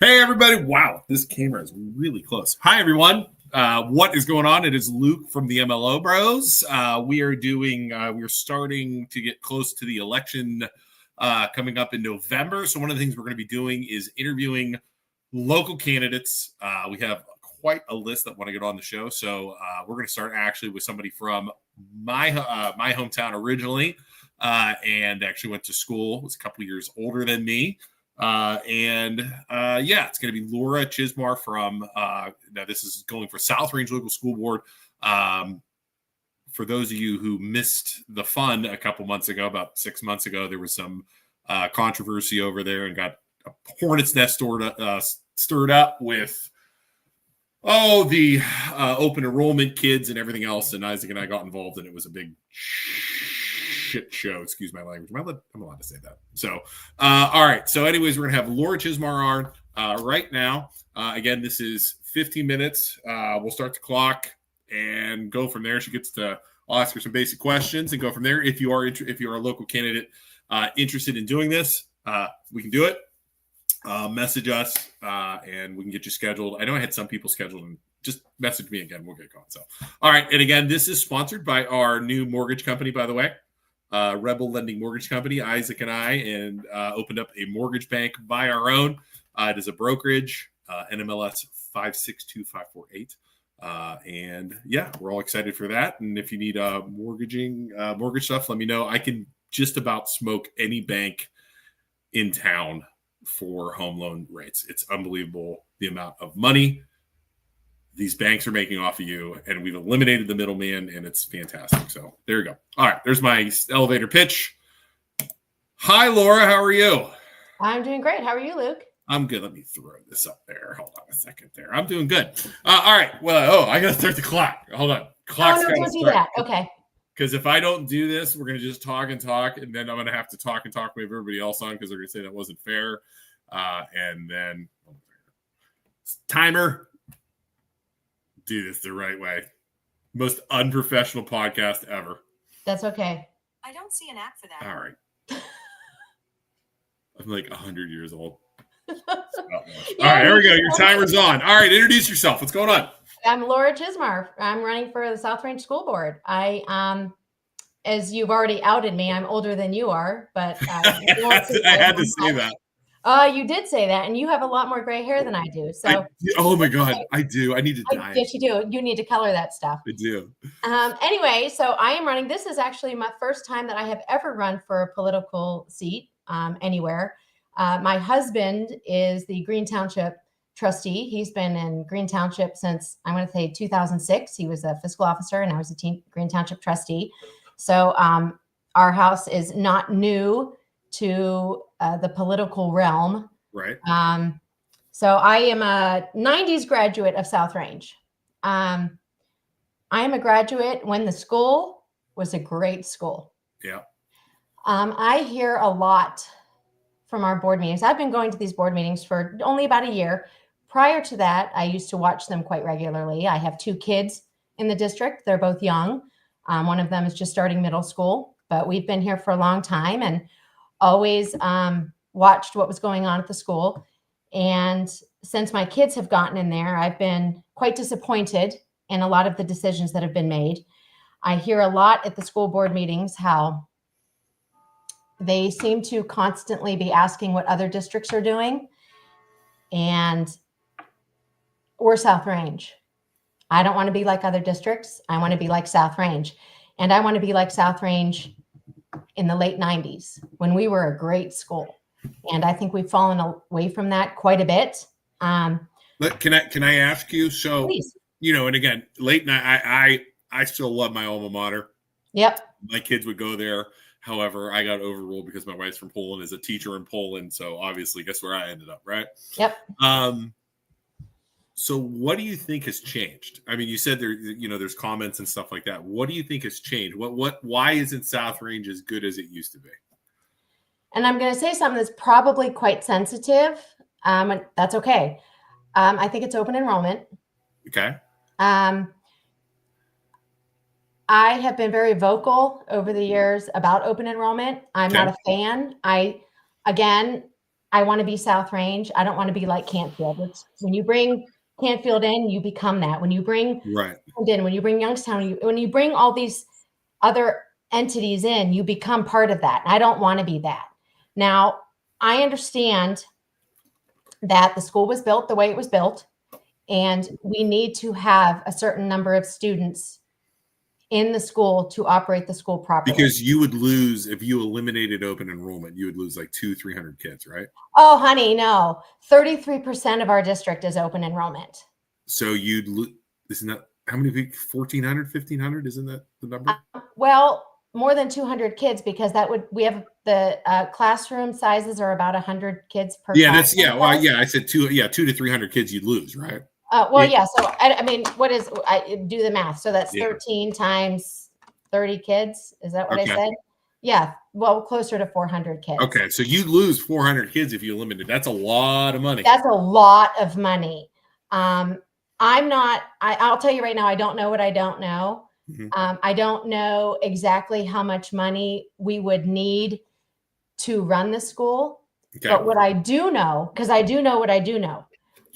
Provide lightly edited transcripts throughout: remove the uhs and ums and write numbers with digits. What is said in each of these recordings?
Hey, everybody. Wow, this camera is really close. Hi, everyone. What is going on? It is Luke from the MLO Bros. We're starting to get close to the election coming up in November. So one of the things we're going to be doing is interviewing local candidates. We have quite a list that want to get on the show. So we're going to start actually with somebody from my hometown originally, and actually went to school, was a couple years older than me. It's going to be Laura Chismar from, now this is going for South Range Local School Board. For those of you who missed the fun a couple months ago, about 6 months ago, there was some controversy over there and got a hornet's nest stirred up with, the open enrollment kids and everything else. And Isaac and I got involved, and it was a big shit show. Excuse my language. I'm allowed to say that. So, all right. So anyways, we're going to have Laura Chismar on right now. Again, this is 15 minutes. We'll start the clock and go from there. I'll ask her some basic questions and go from there. If you are a local candidate interested in doing this, we can do it. Message us and we can get you scheduled. I know I had some people scheduled, and just message me again. We'll get going. So, all right. And again, this is sponsored by our new mortgage company, by the way. Rebel Lending Mortgage Company. Isaac and I opened up a mortgage bank by our own. It is a brokerage, NMLS 562548. We're all excited for that. And if you need mortgage stuff, let me know. I can just about smoke any bank in town for home loan rates. It's unbelievable the amount of money these banks are making off of you, and we've eliminated the middleman, and it's fantastic. So there you go. All right, there's my elevator pitch. Hi, Laura. How are you? I'm doing great. How are you, Luke? I'm good. Let me throw this up there. Hold on a second there. I'm doing good. All right. Well, I got to start the clock. Hold on. Don't do that. Okay. Because if I don't do this, we're going to just talk, and then I'm going to have to talk with everybody else on, because they're going to say that wasn't fair. And then timer. Do this the right way. Most unprofessional podcast ever. That's okay. I don't see an app for that. All right. I'm like 100 years old. All right, here we go. Your timer's on. All right, introduce yourself. What's going on? I'm Laura Chismar. I'm running for the South Range School Board. As you've already outed me, I'm older than you are, but I had to say that. You did say that, and you have a lot more gray hair than I do. So, oh my God, I do. I need to dye. Yes, you do. You need to color that stuff. I do. Anyway, so I am running. This is actually my first time that I have ever run for a political seat anywhere. My husband is the Green Township trustee. He's been in Green Township since, I'm going to say 2006. He was a fiscal officer, and I was a Green Township trustee. So our house is not new to the political realm. Right. So I am a 90s graduate of South Range. I am a graduate when the school was a great school. Yeah. I hear a lot from our board meetings. I've been going to these board meetings for only about a year. Prior to that, I used to watch them quite regularly. I have 2 kids in the district. They're both young. One of them is just starting middle school, but we've been here for a long time and always watched what was going on at the school. And since my kids have gotten in there, I've been quite disappointed in a lot of the decisions that have been made. I hear a lot at the school board meetings how they seem to constantly be asking what other districts are doing. And we're South Range. I don't want to be like other districts. I want to be like South Range. And I want to be like South Range in the late 90s when we were a great school. And I think we've fallen away from that quite a bit. But can I ask you? So, Please. And again, late night, I still love my alma mater. Yep. My kids would go there. However, I got overruled because my wife's from Poland, is a teacher in Poland. So obviously, guess where I ended up, right? Yep. So what do you think has changed? I mean, you said there's comments and stuff like that. What do you think has changed? Why isn't South Range as good as it used to be? And I'm going to say something that's probably quite sensitive. And that's okay. I think it's open enrollment. Okay. I have been very vocal over the years about open enrollment. I'm not a fan. I want to be South Range. I don't want to be like Canfield. When you bring Canfield in, you become that. When you bring Right. in, when you bring Youngstown, when you bring all these other entities in, you become part of that. And I don't want to be that. Now, I understand that the school was built the way it was built, and we need to have a certain number of students in the school to operate the school properly. Because you would lose, if you eliminated open enrollment, you would lose like 300 kids, right? Oh, honey, no. 33% of our district is open enrollment. So you'd lose, isn't that, how many people, 1,400, 1,500? Isn't that the number? Well, more than 200 kids, because we have the classroom sizes are about 100 kids per class. I said 2 to 300 kids you'd lose, right? So I mean, I do the math. So that's 13 times 30 kids. Is that what I said? Yeah. Well, closer to 400 kids. Okay. So you lose 400 kids if you eliminate. That's a lot of money. That's a lot of money. I'll tell you right now, I don't know what I don't know. Mm-hmm. I don't know exactly how much money we would need to run the school. Okay. But what I do know, because I do know what I do know,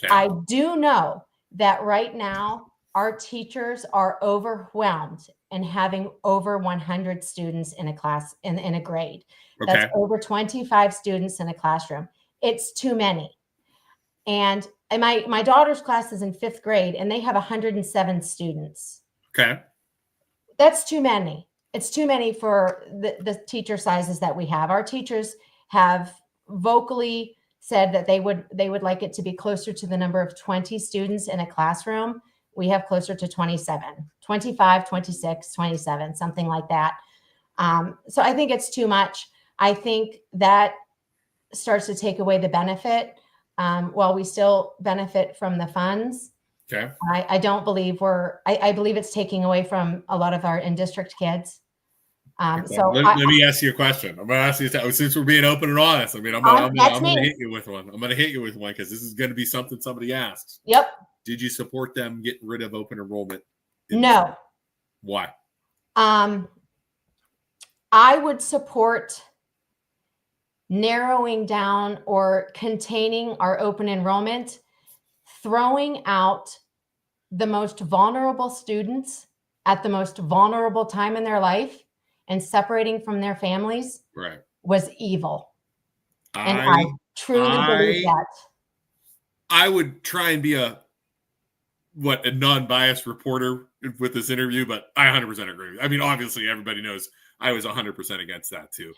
okay. I do know that right now our teachers are overwhelmed and having over 100 students in a class, in a grade. Okay. That's over 25 students in a classroom. It's too many. And my daughter's class is in 5th grade, and they have 107 students. Okay. That's too many. It's too many for the teacher sizes that we have. Our teachers have vocally said that they would like it to be closer to the number of 20 students in a classroom. We have closer to 27, 25, 26, 27, something like that. So I think it's too much. I think that starts to take away the benefit. While we still benefit from the funds, okay. I don't believe I believe it's taking away from a lot of our in-district kids. Okay. So let me ask you a question. I'm going to ask you, since we're being open and honest. I mean, I'm going to hit you with one. I'm going to hit you with one because this is going to be something somebody asks. Yep. Did you support them getting rid of open enrollment? No. Why? I would support narrowing down or containing our open enrollment, throwing out the most vulnerable students at the most vulnerable time in their life and separating from their families was evil. And I truly believe that. I would try and be a non-biased reporter with this interview, but I 100% agree. I mean, obviously everybody knows I was 100% against that too.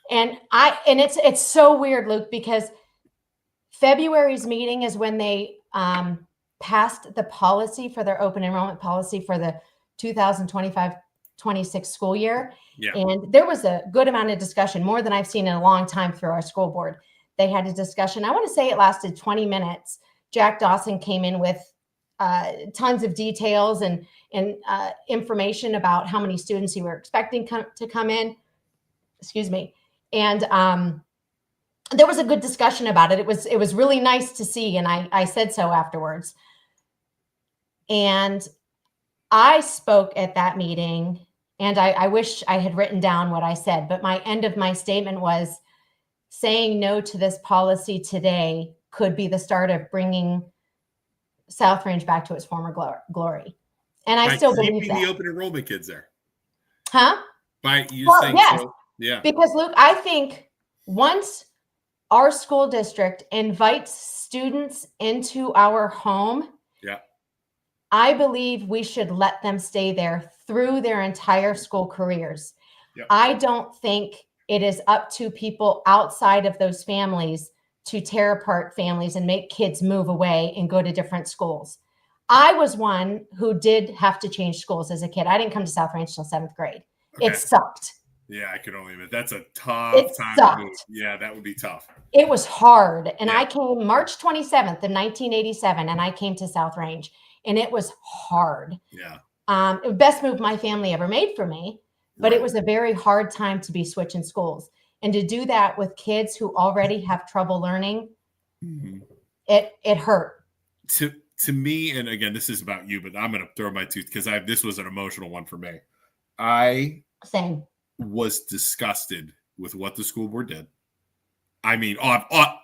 And it's so weird, Luke, because February's meeting is when they passed the policy for their open enrollment policy for the 2025-26 school year. Yeah. And there was a good amount of discussion, more than I've seen in a long time through our school board. They had a discussion. I want to say it lasted 20 minutes. Jack Dawson came in with tons of details and information about how many students he were expecting to come in. Excuse me. And there was a good discussion about it. It was really nice to see. And I said so afterwards. And I spoke at that meeting, and I wish I had written down what I said, but my end of my statement was saying no to this policy today could be the start of bringing South Range back to its former glory. And I still believe that. The open enrollment kids there. Huh? By you saying yes. So? Yeah. Because, Luke, I think once our school district invites students into our home, yeah, I believe we should let them stay there through their entire school careers. Yep. I don't think it is up to people outside of those families to tear apart families and make kids move away and go to different schools. I was one who did have to change schools as a kid. I didn't come to South Range till 7th grade. Okay. It sucked. Yeah, I could only admit that's a tough time to move. Yeah, that would be tough. It was hard. And I came March 27th of 1987, and I came to South Range, and it was hard. Yeah. The best move my family ever made for me, but it was a very hard time to be switching schools. And to do that with kids who already have trouble learning, it hurt. To me, and again, this is about you, but I'm going to throw my tooth because this was an emotional one for me. I Same. Was disgusted with what the school board did. I mean,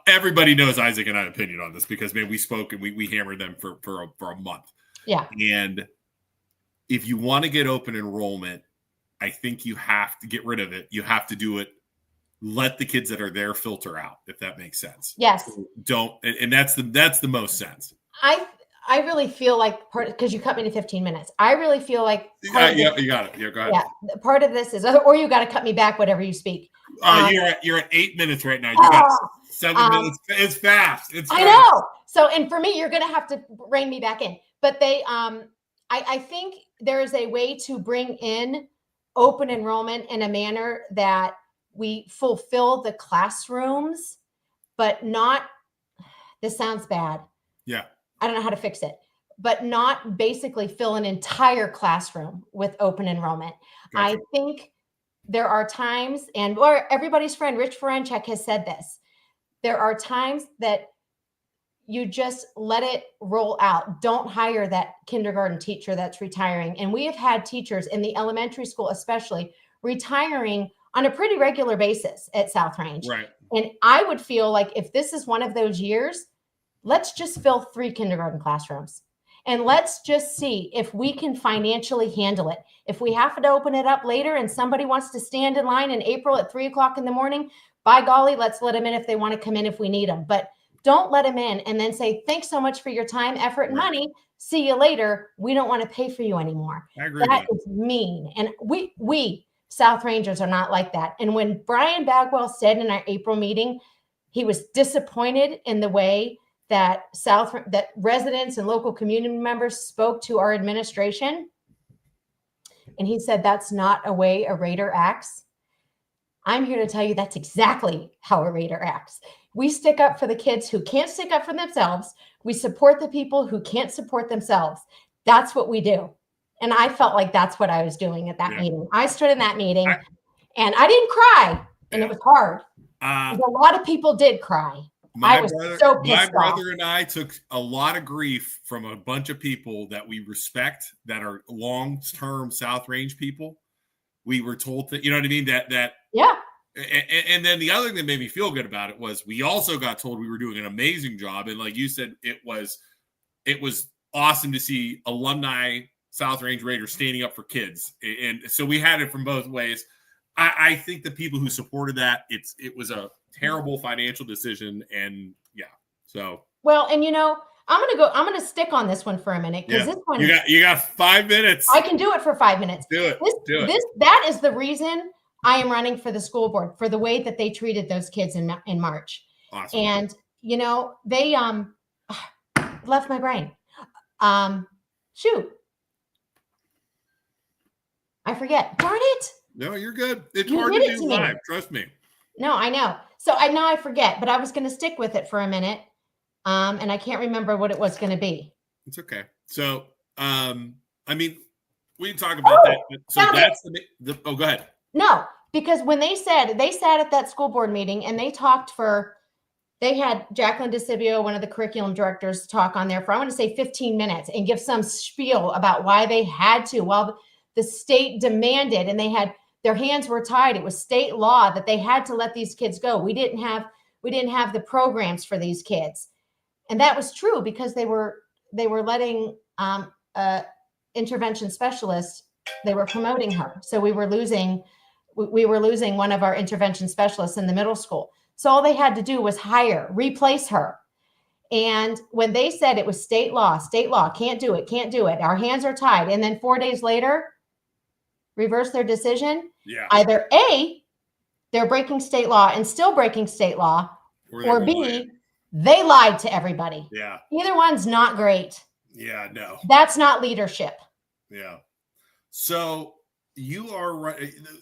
everybody knows Isaac and I have opinion on this because, man, we spoke and we hammered them for a month. Yeah. And if you want to get open enrollment, I think you have to get rid of it. You have to do it. Let the kids that are there filter out, if that makes sense. Yes. So don't, and that's the most sense. I really feel like because you cut me to 15 minutes. I really feel like You got it. Yeah, go ahead. Yeah, part of this is, or you got to cut me back whatever you speak. You're at 8 minutes right now. You got 7 minutes. It's fast. It's fast. I know. So, and for me, you're going to have to rein me back in. But I think there is a way to bring in open enrollment in a manner that we fulfill the classrooms, but not. This sounds bad. Yeah. I don't know how to fix it, but not basically fill an entire classroom with open enrollment. Gotcha. I think there are times, or everybody's friend, Rich Ferenchek, has said this. There are times that you just let it roll out. Don't hire that kindergarten teacher that's retiring. And we have had teachers in the elementary school, especially, retiring on a pretty regular basis at South Range. Right. And I would feel like if this is one of those years, let's just fill 3 kindergarten classrooms and let's just see if we can financially handle it. If we have to open it up later and somebody wants to stand in line in April at 3:00 in the morning, by golly, let's let them in if they want to come in if we need them. But don't let them in and then say, thanks so much for your time, effort, and money. See you later. We don't want to pay for you anymore. I agree. That is mean. And we South Rangers are not like that. And when Brian Bagwell said in our April meeting, he was disappointed in the way that residents and local community members spoke to our administration. And he said, that's not a way a Raider acts. I'm here to tell you that's exactly how a Raider acts. We stick up for the kids who can't stick up for themselves. We support the people who can't support themselves. That's what we do. And I felt like that's what I was doing at that meeting. I stood in that meeting and I didn't cry, and it was hard. A lot of people did cry. My brother and I took a lot of grief from a bunch of people that we respect that are long-term South Range people. We were told that, you know what I mean? Yeah. And then the other thing that made me feel good about it was we also got told we were doing an amazing job. And like you said, it was awesome to see alumni South Range Raiders standing up for kids. And so we had it from both ways. I think the people who supported that, it was a terrible financial decision. And yeah, so. Well, and I'm going to stick on this one for a minute. Because this one. You got 5 minutes. I can do it for 5 minutes. Do it. That is the reason I am running for the school board, for the way that they treated those kids in March. Awesome. And, they left my brain. Shoot. I forget. Darn it. No, you're good. It's hard to do live. Trust me. No, I know. So I forget, but I was going to stick with it for a minute. And I can't remember what it was going to be. It's okay. So, I mean, we can talk about that. So that's go ahead. No, because when they sat at that school board meeting and they had Jacqueline DeCibio, one of the curriculum directors, talk on there for, I want to say 15 minutes and give some spiel about why they had to, while the state demanded, and their hands were tied. It was state law that they had to let these kids go. We didn't have the programs for these kids. And that was true because they were letting intervention specialists, they were promoting her. So we were losing one of our intervention specialists in the middle school. So all they had to do was replace her. And when they said it was state law, can't do it. Our hands are tied. And then 4 days later, reverse their decision. Yeah. Either A, they're breaking state law and still breaking state law, or B, they lied to everybody. Yeah. Either one's not great. Yeah, no. That's not leadership. Yeah. So you are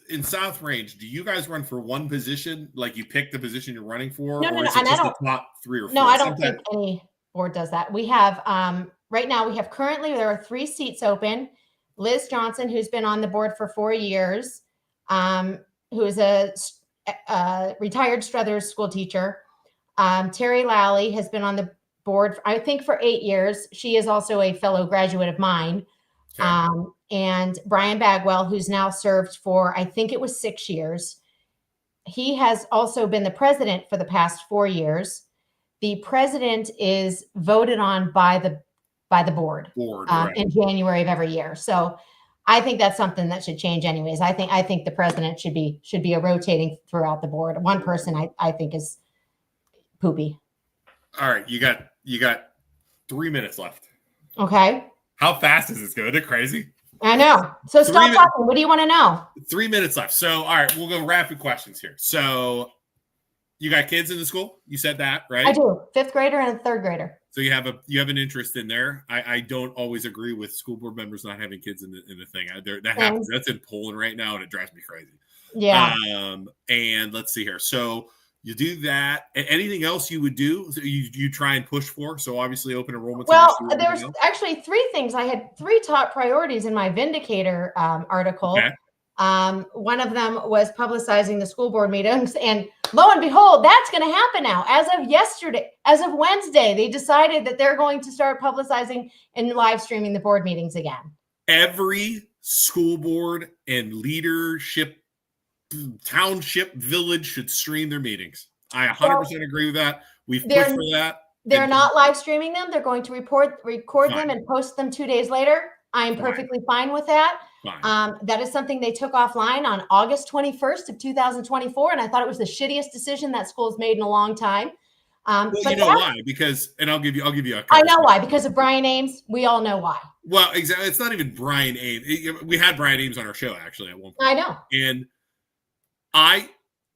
in South Range. Do you guys run for one position? Like you pick the position you're running for? No. Is it just the top 3 or 4? No, I don't think any board does that. We have, right now there are 3 seats open. Liz Johnson, who's been on the board for 4 years, who is a retired Struthers school teacher. Terry Lally has been on the board, I think, for 8 years. She is also a fellow graduate of mine. Okay. And Brian Bagwell, who's now served for, I think it was 6 years. he has also been the president for the past 4 years. The president is voted on by the board, Right. in January of every year. So I think that's something that should change anyways. I think the president should be a rotating throughout the board. One person I think is poopy. All right, you got 3 minutes left. Okay. How fast is this going? Isn't it crazy? I know. So stop talking. What do you want to know? 3 minutes left. So, all right, we'll go rapid questions here. So, you got kids in the school? You said that, right? I do. 5th grader and a 3rd grader. So you have an interest in there. I don't always agree with school board members not having kids in the thing. That happens. That's in Poland right now, and it drives me crazy. Yeah. And let's see here. So you do that. Anything else you would do? So you try and push for? So obviously open enrollment. Well, there's actually 3 things. I had 3 top priorities in my Vindicator article. Okay. One of them was publicizing the school board meetings, and lo and behold, that's going to happen now. As of Wednesday, they decided that they're going to start publicizing and live streaming the board meetings again. Every school board and leadership, township, village should stream their meetings. I 100% agree with that. We've pushed for that. They're not live streaming them. They're going to record them and post them 2 days later. I'm perfectly fine with that. That is something they took offline on August 21st of 2024, and I thought it was the shittiest decision that school's made in a long time. Well, but you know why? Because, and I'll give you a. I know why. Because of Brian Ames. We all know why. Well, exactly. It's not even Brian Ames. We had Brian Ames on our show actually at one point. I know. And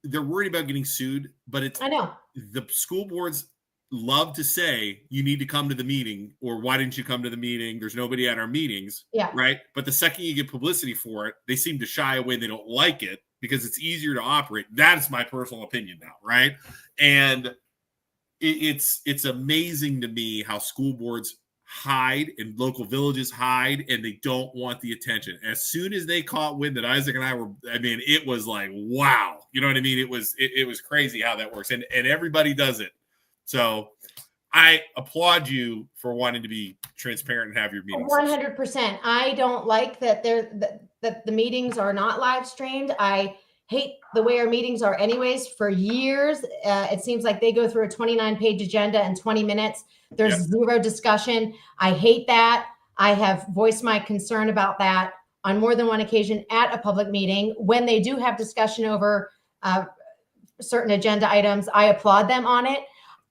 they're worried about getting sued, but I know the school boards love to say you need to come to the meeting, or why didn't you come to the meeting? There's nobody at our meetings. Yeah. Right. But the second you get publicity for it, they seem to shy away. They don't like it because it's easier to operate. That's my personal opinion now. Right. And it's amazing to me how school boards hide and local villages hide, and they don't want the attention. As soon as they caught wind that Isaac and I were, it was like, wow. You know what I mean? It was crazy how that works. And everybody does it. So I applaud you for wanting to be transparent and have your meetings. 100%. I don't like that the meetings are not live streamed. I hate the way our meetings are anyways. For years, it seems like they go through a 29-page agenda in 20 minutes. There's zero discussion. I hate that. I have voiced my concern about that on more than one occasion at a public meeting. When they do have discussion over certain agenda items, I applaud them on it.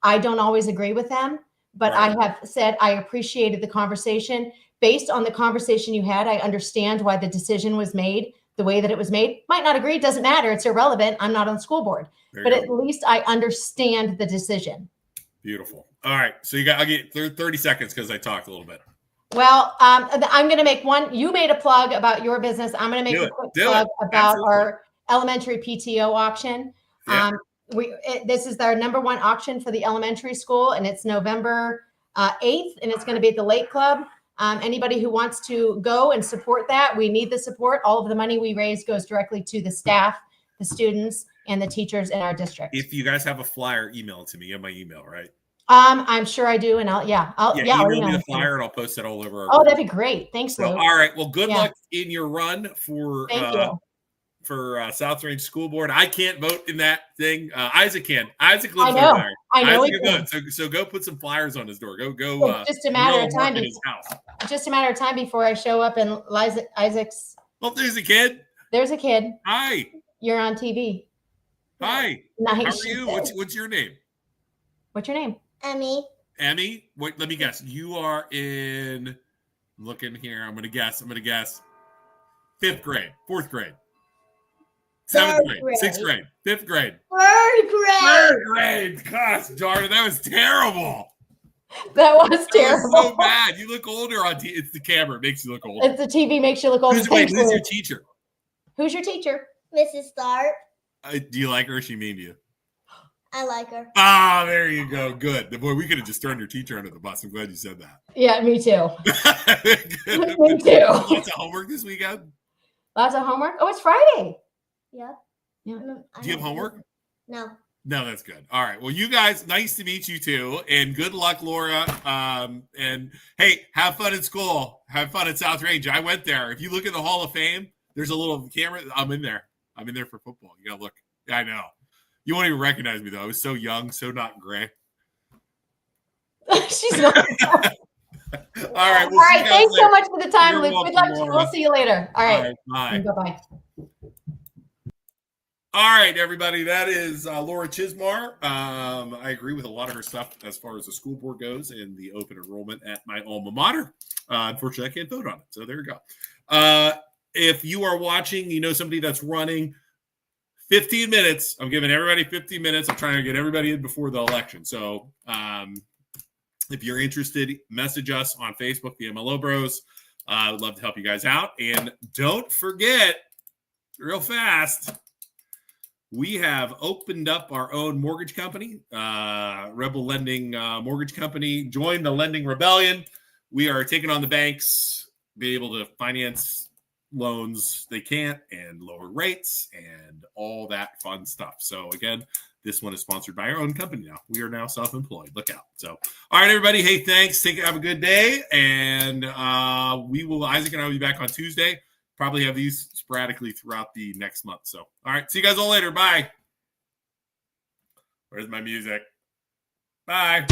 I don't always agree with them, but I have said I appreciated the conversation. Based on the conversation you had, I understand why the decision was made the way that it was made. Might not agree, doesn't matter. It's irrelevant. I'm not on the school board, but at least I understand the decision. Beautiful. All right. So I'll get 30 seconds because I talked a little bit. Well, I'm going to make one. You made a plug about your business. I'm going to make a quick plug about our elementary PTO auction. Yeah. This is our number 1 auction for the elementary school, and it's November 8th, and it's going to be at the Lake Club. Anybody who wants to go and support that, we need the support. All of the money we raise goes directly to the staff, the students, and the teachers in our district. If you guys have a flyer, email it to me. You have my email, right? I'm sure I do, and I'll email me the flyer, and I'll post it all over. That'd be great. Thanks, Luke. All right. Well, good luck in your run for South Range School Board. I can't vote in that thing. Isaac can. Isaac lives over there. I know. Isaac can vote. So go put some flyers on his door. Go. Just a matter of time. In his house. Just a matter of time before I show up in Isaac's. Oh, there's a kid. There's a kid. Hi. You're on TV. Hi. Nice. How are you? What's your name? What's your name? Emmy. Emmy. Wait. Let me guess. You are in. Looking here. I'm gonna guess. 5th grade. 4th grade. 7th grade, 6th grade, 5th grade, 3rd grade. Gosh, darn it, that was terrible. That was terrible. Was so bad. You look older on TV. It's the camera. It makes you look older. It's the TV makes you look older. Who's your teacher? Who's your teacher? Mrs. Tharp. Do you like her? Or is she mean to you? I like her. Ah, there you go. Good. Boy, we could have just thrown your teacher under the bus. I'm glad you said that. Yeah, me too. Me too. Lots of homework this weekend? Lots of homework? Oh, it's Friday. Yeah. Do you have homework? No. No, that's good. All right. Well, you guys, nice to meet you too. And good luck, Laura. And hey, have fun in school. Have fun at South Range. I went there. If you look in the Hall of Fame, there's a little camera. I'm in there. I'm in there for football. You got to look. I know. You won't even recognize me, though. I was so young, so not gray. She's not. All right. All right. Thanks so much for the time, You're Luke. Good welcome, luck. Laura. We'll see you later. All right. Bye. Bye-bye. All right, everybody. That is Laura Chismar. I agree with a lot of her stuff as far as the school board goes and the open enrollment at my alma mater. Unfortunately, I can't vote on it. So there you go. If you are watching, you know somebody that's running 15 minutes. I'm giving everybody 15 minutes. I'm trying to get everybody in before the election. So if you're interested, message us on Facebook, the MLO Bros. I would love to help you guys out. And don't forget, real fast, we have opened up our own mortgage company, Rebel Lending Mortgage Company. Join the lending rebellion. We are taking on the banks, be able to finance loans they can't and lower rates and all that fun stuff. So again, this one is sponsored by our own company now. We are now self-employed. Look out. So, all right, everybody. Hey, thanks. Have a good day. And Isaac and I will be back on Tuesday. Probably have these sporadically throughout the next month. So, all right. See you guys all later. Bye. Where's my music? Bye.